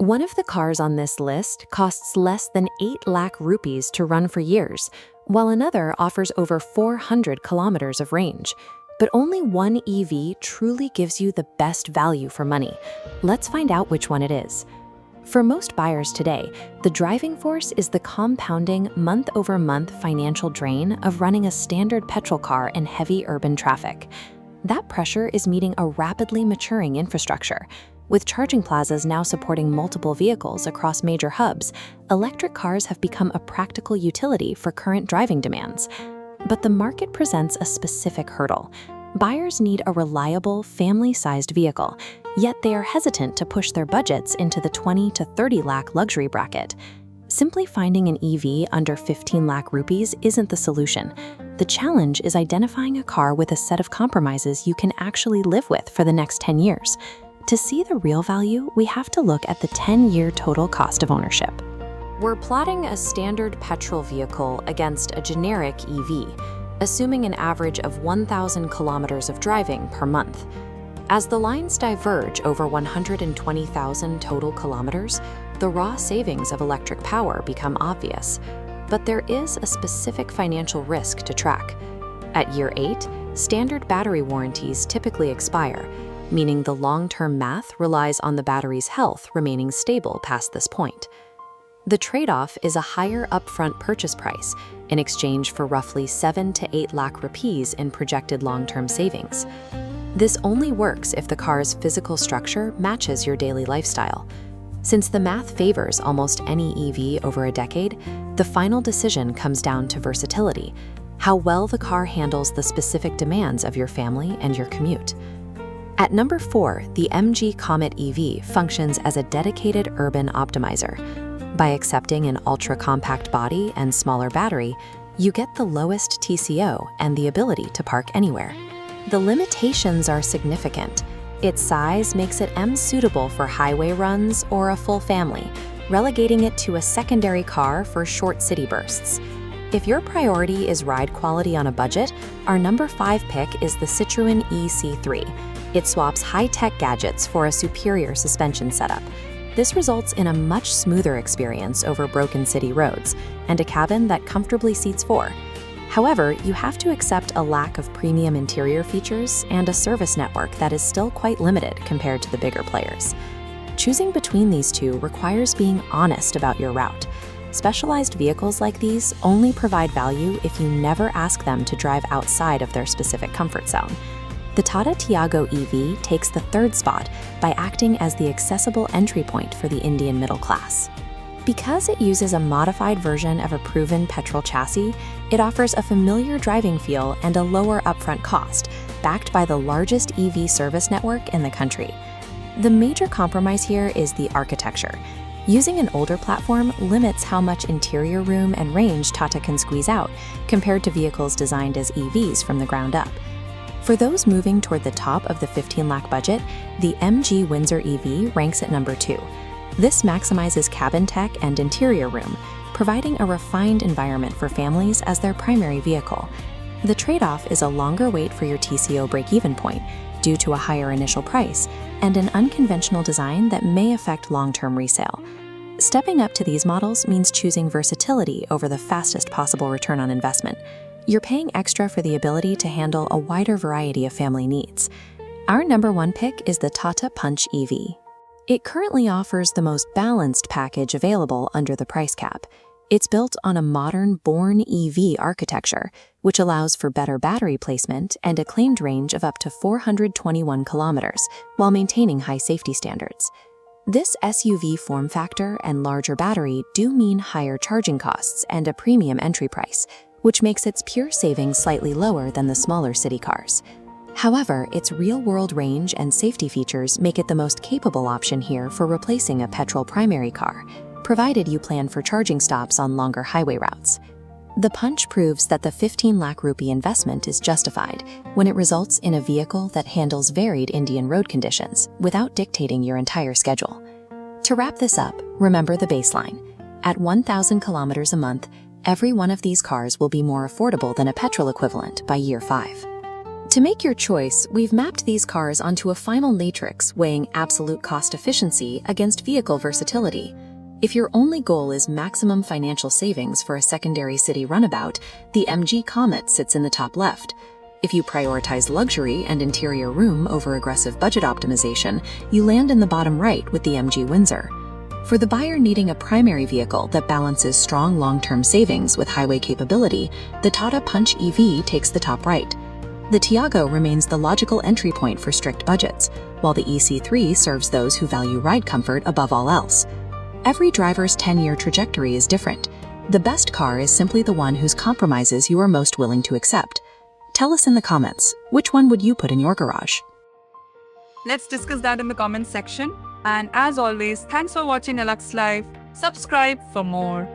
One of the cars on this list costs less than 8 lakh rupees to run for years, while another offers over 400 kilometers of range. But only one EV truly gives you the best value for money. Let's find out which one it is. For most buyers today, the driving force is the compounding month-over-month financial drain of running a standard petrol car in heavy urban traffic. That pressure is meeting a rapidly maturing infrastructure. With charging plazas now supporting multiple vehicles across major hubs, electric cars have become a practical utility for current driving demands. But the market presents a specific hurdle. Buyers need a reliable, family-sized vehicle, yet they are hesitant to push their budgets into the 20 to 30 lakh luxury bracket. Simply finding an EV under 15 lakh rupees isn't the solution. The challenge is identifying a car with a set of compromises you can actually live with for the next 10 years. To see the real value, we have to look at the 10-year total cost of ownership. We're plotting a standard petrol vehicle against a generic EV, assuming an average of 1,000 kilometers of driving per month. As the lines diverge over 120,000 total kilometers, the raw savings of electric power become obvious. But there is a specific financial risk to track. At year 8, standard battery warranties typically expire, meaning the long-term math relies on the battery's health remaining stable past this point. The trade-off is a higher upfront purchase price in exchange for roughly 7 to 8 lakh rupees in projected long-term savings. This only works if the car's physical structure matches your daily lifestyle. Since the math favors almost any EV over a decade, the final decision comes down to versatility, how well the car handles the specific demands of your family and your commute. At number 4, the MG Comet EV functions as a dedicated urban optimizer. By accepting an ultra-compact body and smaller battery, you get the lowest TCO and the ability to park anywhere. The limitations are significant. Its size makes it unsuitable for highway runs or a full family, relegating it to a secondary car for short city bursts. If your priority is ride quality on a budget, our number 5 pick is the Citroën EC3. It swaps high-tech gadgets for a superior suspension setup. This results in a much smoother experience over broken city roads and a cabin that comfortably seats 4. However, you have to accept a lack of premium interior features and a service network that is still quite limited compared to the bigger players. Choosing between these two requires being honest about your route. Specialized vehicles like these only provide value if you never ask them to drive outside of their specific comfort zone. The Tata Tiago EV takes the 3rd spot by acting as the accessible entry point for the Indian middle class. Because it uses a modified version of a proven petrol chassis, it offers a familiar driving feel and a lower upfront cost, backed by the largest EV service network in the country. The major compromise here is the architecture. Using an older platform limits how much interior room and range Tata can squeeze out, compared to vehicles designed as EVs from the ground up. For those moving toward the top of the 15 lakh budget, the MG Windsor EV ranks at number 2. This maximizes cabin tech and interior room, providing a refined environment for families as their primary vehicle. The trade-off is a longer wait for your TCO break-even point due to a higher initial price and an unconventional design that may affect long-term resale. Stepping up to these models means choosing versatility over the fastest possible return on investment. You're paying extra for the ability to handle a wider variety of family needs. Our number 1 pick is the Tata Punch EV. It currently offers the most balanced package available under the price cap. It's built on a modern Born EV architecture, which allows for better battery placement and a claimed range of up to 421 kilometers, while maintaining high safety standards. This SUV form factor and larger battery do mean higher charging costs and a premium entry price, which makes its pure savings slightly lower than the smaller city cars. However, its real-world range and safety features make it the most capable option here for replacing a petrol primary car, provided you plan for charging stops on longer highway routes. The Punch proves that the 15 lakh rupee investment is justified when it results in a vehicle that handles varied Indian road conditions without dictating your entire schedule. To wrap this up, remember the baseline. At 1,000 kilometers a month, every one of these cars will be more affordable than a petrol equivalent by year 5. To make your choice, we've mapped these cars onto a final matrix weighing absolute cost efficiency against vehicle versatility. If your only goal is maximum financial savings for a secondary city runabout, the MG Comet sits in the top left. If you prioritize luxury and interior room over aggressive budget optimization, you land in the bottom right with the MG Windsor. For the buyer needing a primary vehicle that balances strong long-term savings with highway capability, the Tata Punch EV takes the top right. The Tiago remains the logical entry point for strict budgets, while the EC3 serves those who value ride comfort above all else. Every driver's 10-year trajectory is different. The best car is simply the one whose compromises you are most willing to accept. Tell us in the comments, which one would you put in your garage? Let's discuss that in the comments section. And as always, thanks for watching Alux Live. Subscribe for more.